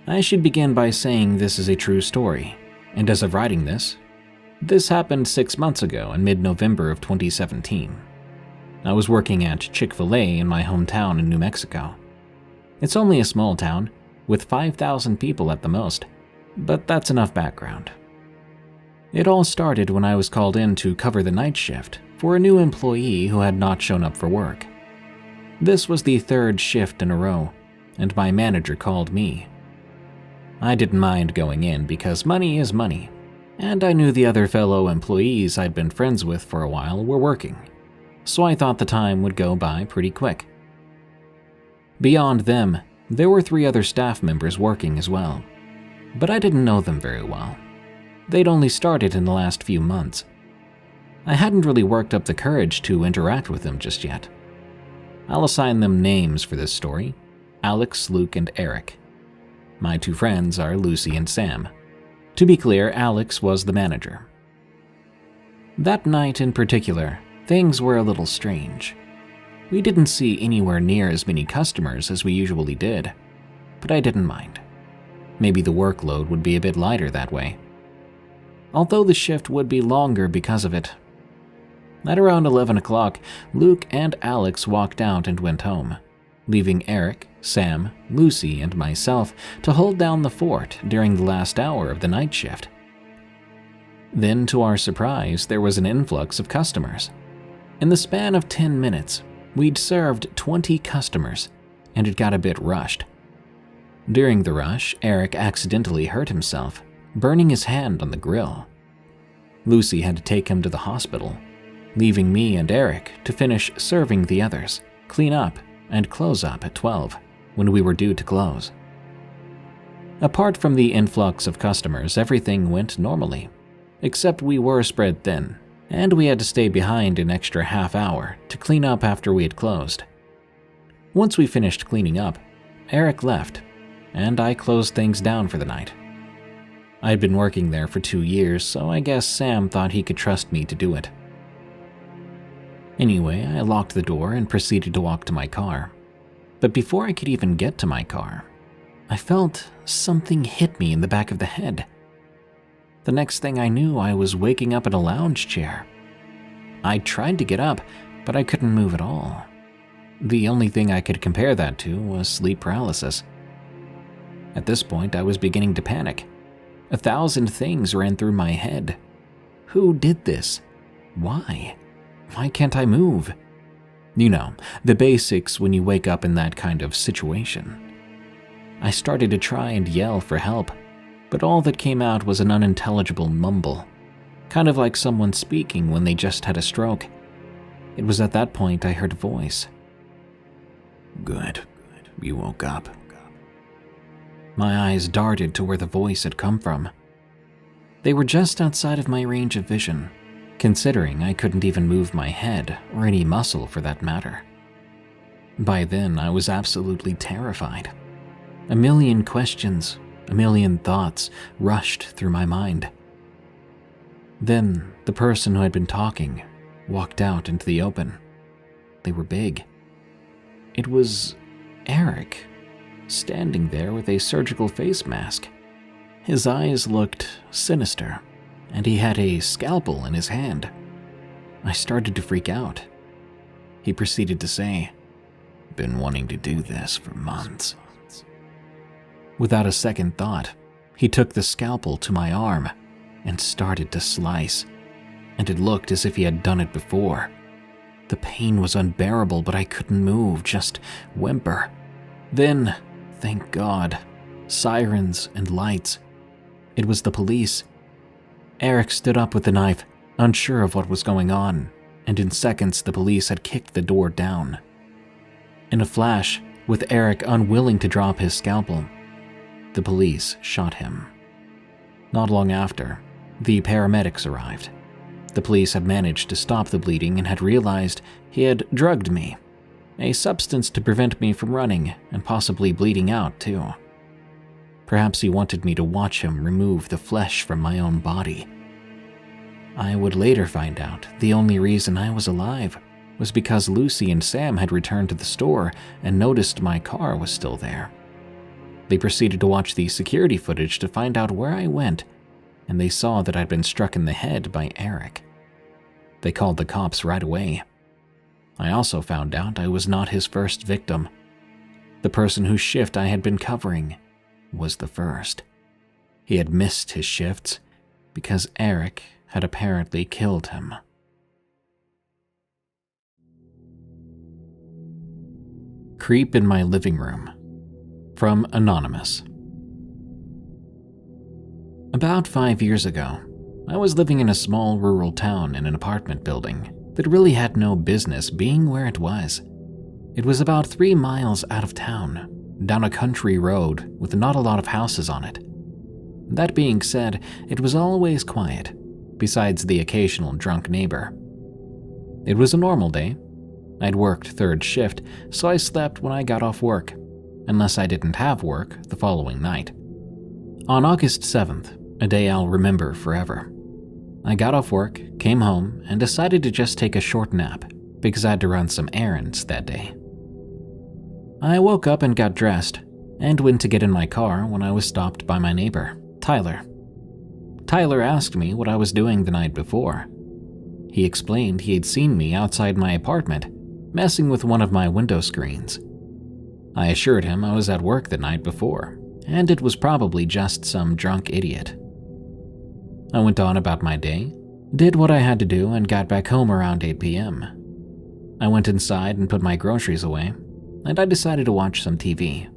I should begin by saying this is a true story, and as of writing this happened 6 months ago in mid-November of 2017. I was working at Chick-fil-A in my hometown in New Mexico. It's only a small town, with 5,000 people at the most, but that's enough background. It all started when I was called in to cover the night shift for a new employee who had not shown up for work. This was the third shift in a row, and my manager called me. I didn't mind going in because money is money, and I knew the other fellow employees I'd been friends with for a while were working, so I thought the time would go by pretty quick. Beyond them, there were 3 other staff members working as well, but I didn't know them very well. They'd only started in the last few months. I hadn't really worked up the courage to interact with them just yet. I'll assign them names for this story: Alex, Luke, and Eric. My 2 friends are Lucy and Sam. To be clear, Alex was the manager. That night in particular, things were a little strange. We didn't see anywhere near as many customers as we usually did, but I didn't mind. Maybe the workload would be a bit lighter that way, although the shift would be longer because of it. At around 11 o'clock, Luke and Alex walked out and went home, leaving Eric, Sam, Lucy, and myself to hold down the fort during the last hour of the night shift. Then, to our surprise, there was an influx of customers. In the span of 10 minutes, we'd served 20 customers, and it got a bit rushed. During the rush, Eric accidentally hurt himself, burning his hand on the grill. Lucy had to take him to the hospital, leaving me and Eric to finish serving the others, clean up, and close up at 12, when we were due to close. Apart from the influx of customers, everything went normally, except we were spread thin, and we had to stay behind an extra half hour to clean up after we had closed. Once we finished cleaning up, Eric left, and I closed things down for the night. I'd been working there for 2 years, so I guess Sam thought he could trust me to do it. Anyway, I locked the door and proceeded to walk to my car. But before I could even get to my car, I felt something hit me in the back of the head. The next thing I knew, I was waking up in a lounge chair. I tried to get up, but I couldn't move at all. The only thing I could compare that to was sleep paralysis. At this point, I was beginning to panic. 1,000 things ran through my head. Who did this? Why? Why can't I move? You know, the basics when you wake up in that kind of situation. I started to try and yell for help, but all that came out was an unintelligible mumble, kind of like someone speaking when they just had a stroke. It was at that point I heard a voice. Good, you woke up. My eyes darted to where the voice had come from. They were just outside of my range of vision, considering I couldn't even move my head or any muscle for that matter. By then, I was absolutely terrified. A million questions, a million thoughts rushed through my mind. Then, the person who had been talking walked out into the open. They were big. It was Eric, standing there with a surgical face mask. His eyes looked sinister, and he had a scalpel in his hand. I started to freak out. He proceeded to say, "Been wanting to do this for months." Without a second thought, he took the scalpel to my arm and started to slice, and it looked as if he had done it before. The pain was unbearable, but I couldn't move, just whimper. Then, thank God, sirens and lights. It was the police. Eric stood up with the knife, unsure of what was going on, and in seconds the police had kicked the door down. In a flash, with Eric unwilling to drop his scalpel, the police shot him. Not long after, the paramedics arrived. The police had managed to stop the bleeding and had realized he had drugged me, a substance to prevent me from running and possibly bleeding out too. Perhaps he wanted me to watch him remove the flesh from my own body. I would later find out the only reason I was alive was because Lucy and Sam had returned to the store and noticed my car was still there. They proceeded to watch the security footage to find out where I went, and they saw that I'd been struck in the head by Eric. They called the cops right away. I also found out I was not his first victim. The person whose shift I had been covering was the first. He had missed his shifts because Eric had apparently killed him. Creep in my living room. From Anonymous. About 5 years ago, I was living in a small rural town in an apartment building that really had no business being where it was. It was about 3 miles out of town, down a country road with not a lot of houses on it. That being said, it was always quiet, besides the occasional drunk neighbor. It was a normal day. I'd worked third shift, so I slept when I got off work, unless I didn't have work the following night. On August 7th, a day I'll remember forever, I got off work, came home, and decided to just take a short nap because I had to run some errands that day. I woke up and got dressed and went to get in my car when I was stopped by my neighbor, Tyler. Tyler asked me what I was doing the night before. He explained he had seen me outside my apartment, messing with one of my window screens. I assured him I was at work the night before, and it was probably just some drunk idiot. I went on about my day, did what I had to do, and got back home around 8 p.m. I went inside and put my groceries away, and I decided to watch some TV.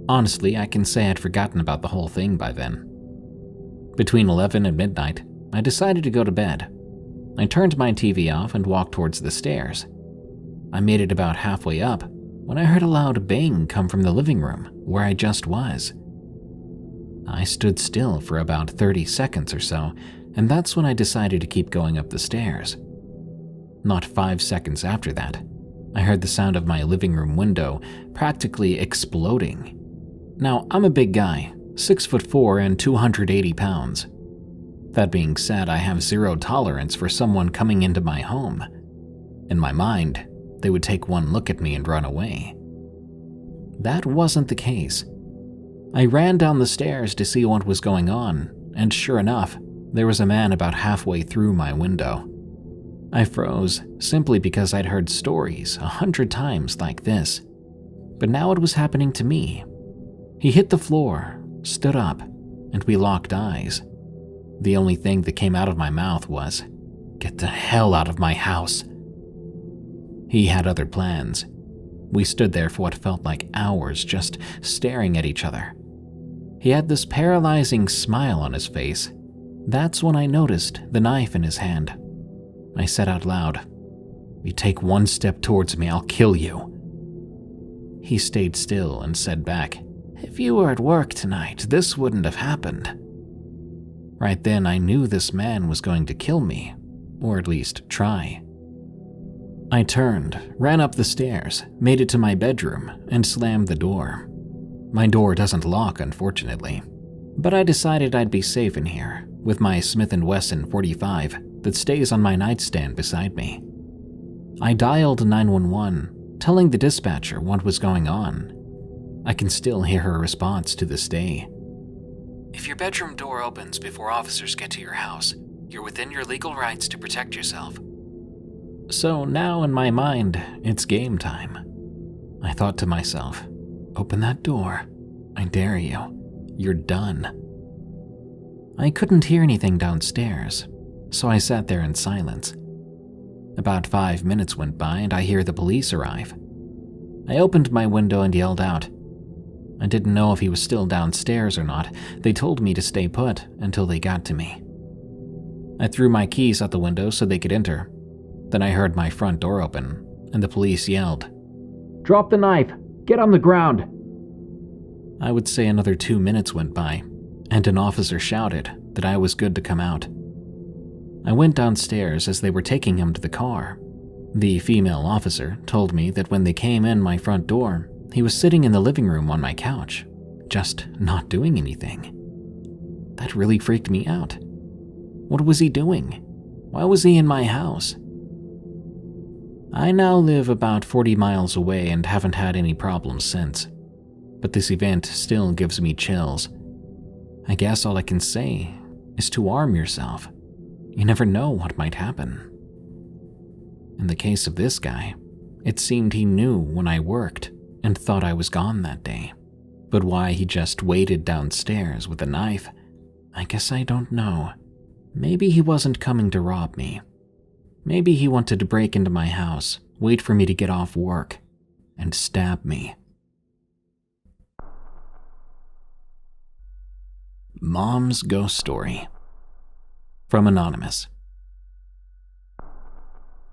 Honestly, I can say I'd forgotten about the whole thing by then. Between 11 and midnight, I decided to go to bed. I turned my TV off and walked towards the stairs. I made it about halfway up when I heard a loud bang come from the living room where I just was. I stood still for about 30 seconds or so, and that's when I decided to keep going up the stairs. Not 5 seconds after that, I heard the sound of my living room window practically exploding. Now, I'm a big guy, 6'4" and 280 pounds. That being said, I have zero tolerance for someone coming into my home. In my mind, they would take one look at me and run away. That wasn't the case. I ran down the stairs to see what was going on, and sure enough, there was a man about halfway through my window. I froze simply because I'd heard stories 100 times like this, but now it was happening to me. He hit the floor, stood up, and we locked eyes. The only thing that came out of my mouth was, "Get the hell out of my house." He had other plans. We stood there for what felt like hours just staring at each other. He had this paralyzing smile on his face. That's when I noticed the knife in his hand. I said out loud, "You take one step towards me, I'll kill you." He stayed still and said back, "If you were at work tonight, this wouldn't have happened." Right then, I knew this man was going to kill me, or at least try. I turned, ran up the stairs, made it to my bedroom, and slammed the door. My door doesn't lock, unfortunately, but I decided I'd be safe in here with my Smith & Wesson .45 that stays on my nightstand beside me. I dialed 911, telling the dispatcher what was going on. I can still hear her response to this day. "If your bedroom door opens before officers get to your house, you're within your legal rights to protect yourself." So now in my mind, it's game time. I thought to myself, "Open that door. I dare you. You're done." I couldn't hear anything downstairs, so I sat there in silence. About 5 minutes went by and I hear the police arrive. I opened my window and yelled out. I didn't know if he was still downstairs or not. They told me to stay put until they got to me. I threw my keys out the window so they could enter. Then I heard my front door open, and the police yelled, "Drop the knife! Get on the ground!" I would say another 2 minutes went by, and an officer shouted that I was good to come out. I went downstairs as they were taking him to the car. The female officer told me that when they came in my front door, he was sitting in the living room on my couch, just not doing anything. That really freaked me out. What was he doing? Why was he in my house? I now live about 40 miles away and haven't had any problems since. but this event still gives me chills. I guess all I can say is to arm yourself. You never know what might happen. In the case of this guy, it seemed he knew when I worked and thought I was gone that day. But why he just waited downstairs with a knife, I guess I don't know. Maybe he wasn't coming to rob me. Maybe he wanted to break into my house, wait for me to get off work, and stab me. Mom's Ghost Story. From Anonymous.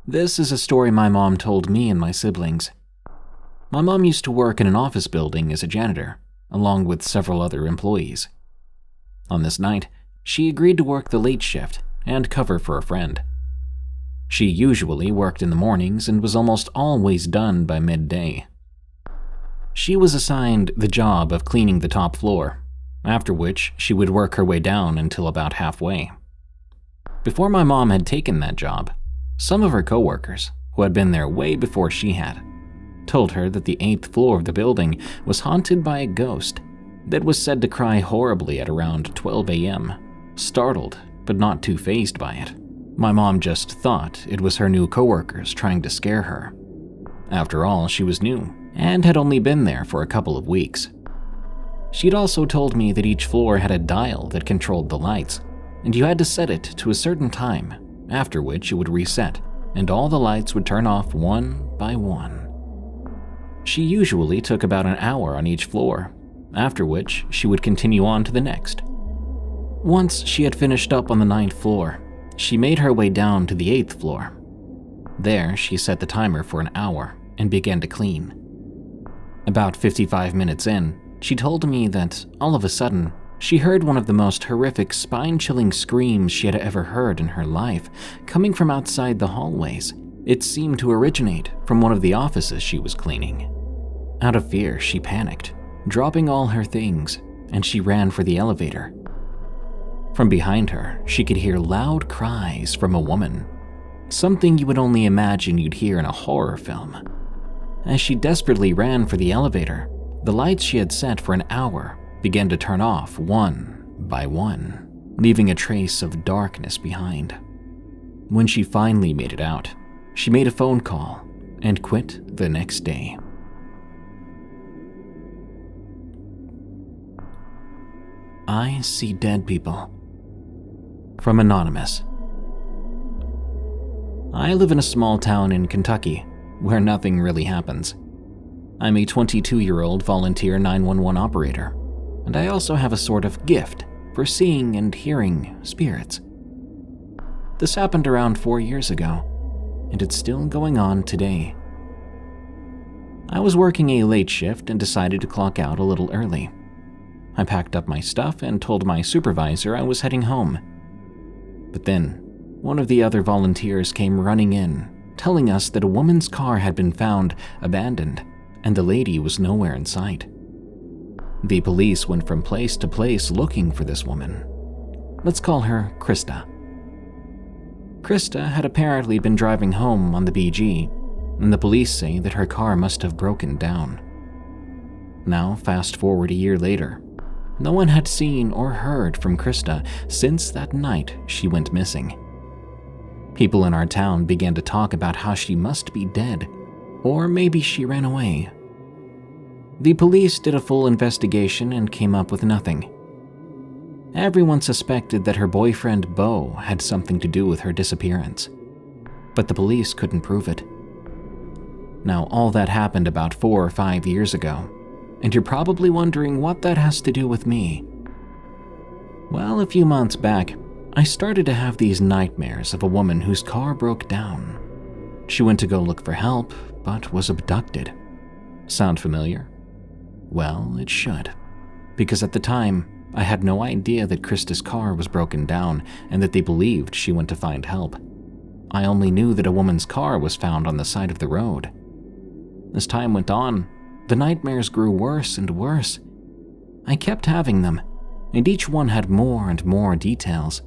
This is a story my mom told me and my siblings. My mom used to work in an office building as a janitor, along with several other employees. On this night, she agreed to work the late shift and cover for a friend. She usually worked in the mornings and was almost always done by midday. She was assigned the job of cleaning the top floor, after which she would work her way down until about halfway. Before my mom had taken that job, some of her coworkers, who had been there way before she had, told her that the 8th floor of the building was haunted by a ghost that was said to cry horribly at around 12 a.m., startled but not too fazed by it. My mom just thought it was her new coworkers trying to scare her. After all, she was new and had only been there for a couple of weeks. She'd also told me that each floor had a dial that controlled the lights, and you had to set it to a certain time, after which it would reset, and all the lights would turn off one by one. She usually took about an hour on each floor, after which she would continue on to the next. Once she had finished up on the 9th floor, she made her way down to the 8th floor. There, she set the timer for an hour and began to clean. About 55 minutes in, she told me that, all of a sudden, she heard one of the most horrific, spine-chilling screams she had ever heard in her life, coming from outside the hallways. It seemed to originate from one of the offices she was cleaning. Out of fear, she panicked, dropping all her things, and she ran for the elevator. From behind her, she could hear loud cries from a woman, something you would only imagine you'd hear in a horror film. As she desperately ran for the elevator, the lights she had set for an hour began to turn off one by one, leaving a trace of darkness behind. When she finally made it out, she made a phone call and quit the next day. I see dead people. From Anonymous. I live in a small town in Kentucky where nothing really happens. I'm a 22-year-old volunteer 911 operator, and I also have a sort of gift for seeing and hearing spirits. This happened around 4 years ago, and it's still going on today. I was working a late shift and decided to clock out a little early. I packed up my stuff and told my supervisor I was heading home. But then, one of the other volunteers came running in, telling us that a woman's car had been found abandoned, and the lady was nowhere in sight. The police went from place to place looking for this woman. Let's call her Krista. Krista had apparently been driving home on the BG, and the police say that her car must have broken down. Now, fast forward a year later, no one had seen or heard from Krista since that night she went missing. People in our town began to talk about how she must be dead, or maybe she ran away. The police did a full investigation and came up with nothing. Everyone suspected that her boyfriend Beau had something to do with her disappearance, but the police couldn't prove it. Now, all that happened about 4 or 5 years ago, and you're probably wondering what that has to do with me. Well, a few months back, I started to have these nightmares of a woman whose car broke down. She went to go look for help, but was abducted. Sound familiar? Well, it should, because at the time, I had no idea that Krista's car was broken down and that they believed she went to find help. I only knew that a woman's car was found on the side of the road. As time went on, the nightmares grew worse and worse. I kept having them, and each one had more and more details.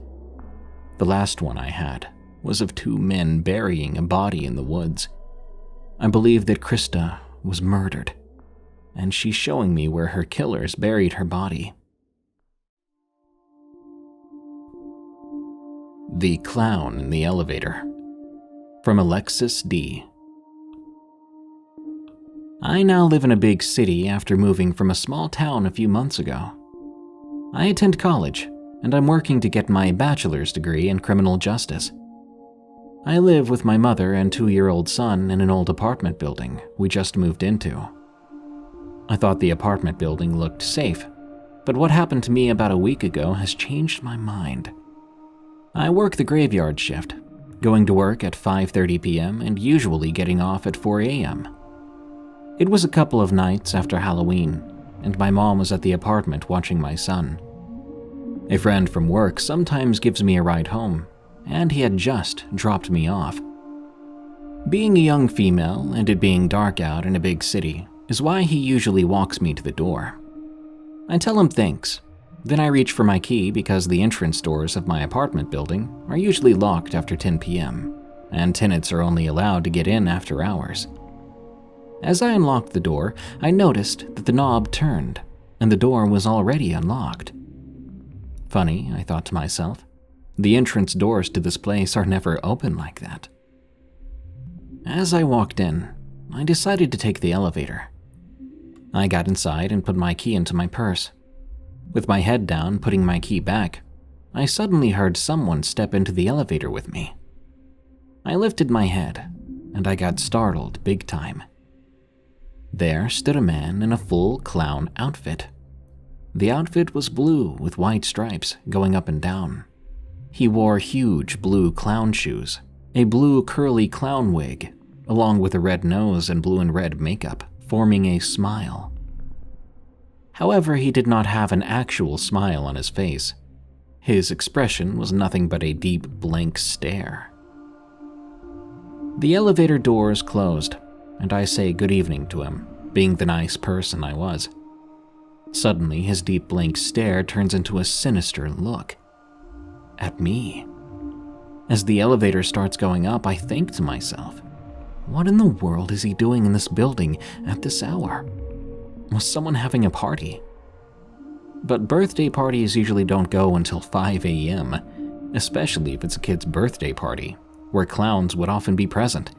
The last one I had was of 2 men burying a body in the woods. I believe that Krista was murdered. and she's showing me where her killers buried her body. The Clown in the Elevator, from Alexis D. I now live in a big city after moving from a small town a few months ago. I attend college, and I'm working to get my bachelor's degree in criminal justice. I live with my mother and 2-year-old son in an old apartment building we just moved into. I thought the apartment building looked safe, but what happened to me about a week ago has changed my mind. I work the graveyard shift, going to work at 5:30 p.m. and usually getting off at 4 a.m. It was a couple of nights after Halloween, and my mom was at the apartment watching my son. A friend from work sometimes gives me a ride home, and he had just dropped me off. Being a young female and it being dark out in a big city is why he usually walks me to the door. I tell him thanks, then I reach for my key because the entrance doors of my apartment building are usually locked after 10 p.m., and tenants are only allowed to get in after hours. As I unlocked the door, I noticed that the knob turned, and the door was already unlocked. Funny, I thought to myself. The entrance doors to this place are never open like that. As I walked in, I decided to take the elevator. I got inside and put my key into my purse. With my head down, putting my key back, I suddenly heard someone step into the elevator with me. I lifted my head, and I got startled big time. There stood a man in a full clown outfit. The outfit was blue with white stripes going up and down. He wore huge blue clown shoes, a blue curly clown wig, along with a red nose and blue and red makeup, forming a smile. However, he did not have an actual smile on his face. His expression was nothing but a deep blank stare. The elevator doors closed, and I say good evening to him, being the nice person I was. Suddenly, his deep blank stare turns into a sinister look. At me. As the elevator starts going up, I think to myself, what in the world is he doing in this building at this hour? Was someone having a party? But birthday parties usually don't go until 5 a.m., especially if it's a kid's birthday party, where clowns would often be present.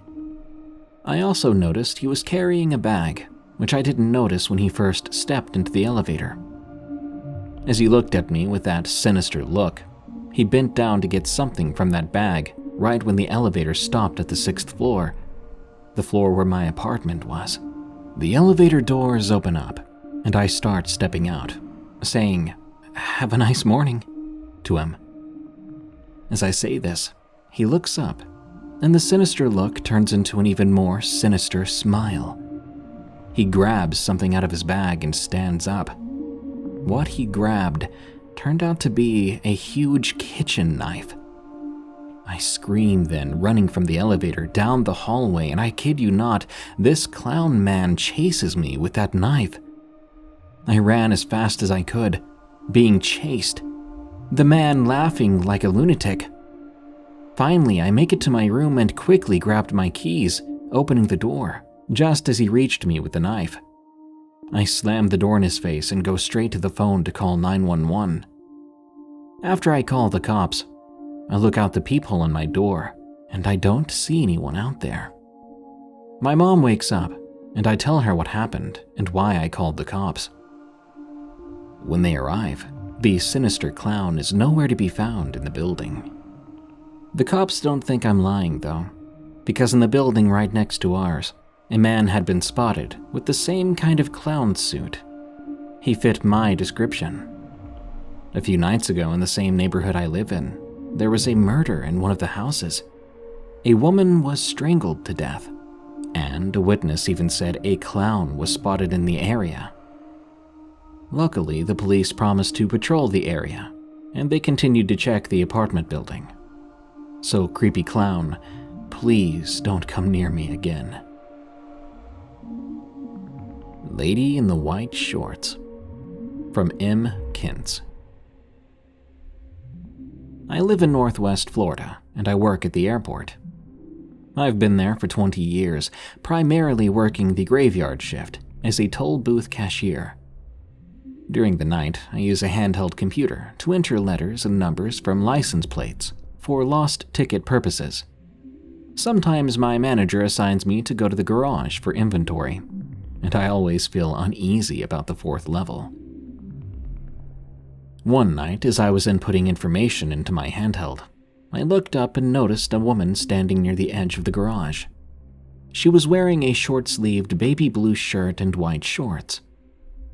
I also noticed he was carrying a bag, which I didn't notice when he first stepped into the elevator. As he looked at me with that sinister look, he bent down to get something from that bag right when the elevator stopped at the 6th floor, the floor where my apartment was. The elevator doors open up, and I start stepping out, saying, "Have a nice morning," to him. As I say this, he looks up, and the sinister look turns into an even more sinister smile. He grabs something out of his bag and stands up. What he grabbed turned out to be a huge kitchen knife. I scream then, running from the elevator down the hallway, and I kid you not, this clown man chases me with that knife. I ran as fast as I could, being chased, the man laughing like a lunatic. Finally, I make it to my room and quickly grabbed my keys, opening the door, just as he reached me with the knife. I slam the door in his face and go straight to the phone to call 911. After I call the cops, I look out the peephole on my door, and I don't see anyone out there. My mom wakes up, and I tell her what happened and why I called the cops. When they arrive, the sinister clown is nowhere to be found in the building. The cops don't think I'm lying, though, because in the building right next to ours, a man had been spotted with the same kind of clown suit. He fit my description. A few nights ago, in the same neighborhood I live in, there was a murder in one of the houses. A woman was strangled to death, and a witness even said a clown was spotted in the area. Luckily, the police promised to patrol the area, and they continued to check the apartment building. So, creepy clown, please don't come near me again. Lady in the White Shorts, from M. Kintz. I live in Northwest Florida, and I work at the airport. I've been there for 20 years, primarily working the graveyard shift as a toll booth cashier. During the night, I use a handheld computer to enter letters and numbers from license plates for lost ticket purposes. Sometimes my manager assigns me to go to the garage for inventory, and I always feel uneasy about the 4th level. One night, as I was inputting information into my handheld, I looked up and noticed a woman standing near the edge of the garage. She was wearing a short-sleeved baby blue shirt and white shorts.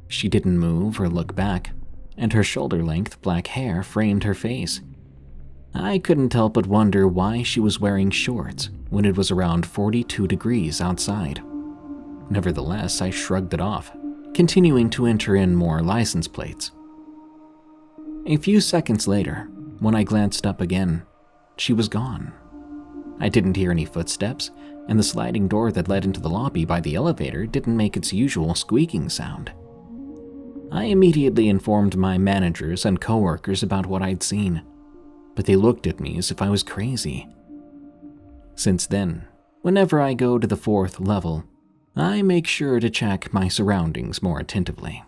She didn't move or look back, and her shoulder-length black hair framed her face. I couldn't help but wonder why she was wearing shorts when it was around 42 degrees outside. Nevertheless, I shrugged it off, continuing to enter in more license plates. A few seconds later, when I glanced up again, she was gone. I didn't hear any footsteps, and the sliding door that led into the lobby by the elevator didn't make its usual squeaking sound. I immediately informed my managers and coworkers about what I'd seen, but they looked at me as if I was crazy. Since then, whenever I go to the 4th level, I make sure to check my surroundings more attentively.